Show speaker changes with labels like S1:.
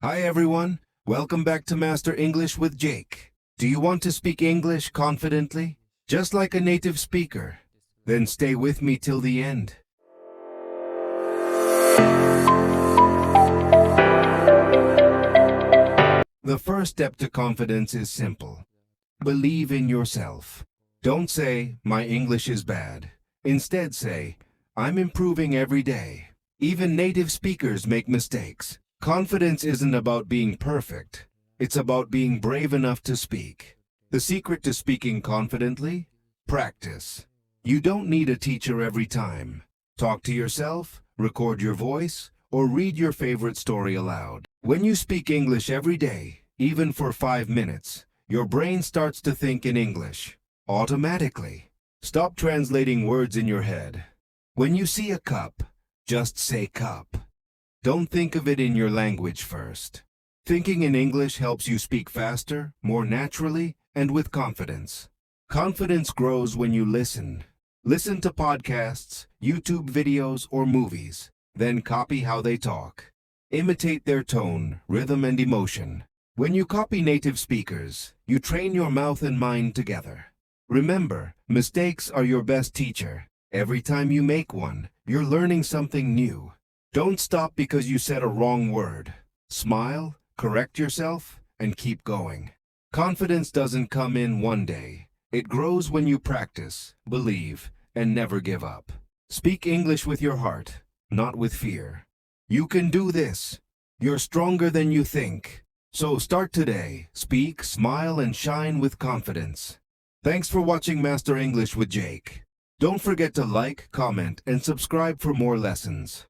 S1: Hi everyone, welcome back to Master English with Jake. Do you want to speak English confidently, just like a native speaker? Then stay with me till the end. The first step to confidence is simple. Believe in yourself. Don't say, my English is bad. Instead say, I'm improving every day. Even native speakers make mistakes. Confidence isn't about being perfect. It's about being brave enough to speak. The secret to speaking confidently? Practice. You don't need a teacher every time. Talk to yourself, record your voice, or read your favorite story aloud. When you speak English every day, even for 5 minutes, your brain starts to think in English. Automatically. Stop translating words in your head. When you see a cup, just say cup. Don't think of it in your language first. Thinking in English helps you speak faster, more naturally, and with confidence. Confidence grows when you listen. Listen to podcasts, YouTube videos, or movies. Then copy how they talk. Imitate their tone, rhythm, and emotion. When you copy native speakers, you train your mouth and mind together. Remember, mistakes are your best teacher. Every time you make one, you're learning something new. Don't stop because you said a wrong word. Smile, correct yourself, and keep going. Confidence doesn't come in one day. It grows when you practice, believe, and never give up. Speak English with your heart, not with fear. You can do this. You're stronger than you think. So start today. Speak, smile, and shine with confidence. Thanks for watching Master English with Jake. Don't forget to like, comment, and subscribe for more lessons.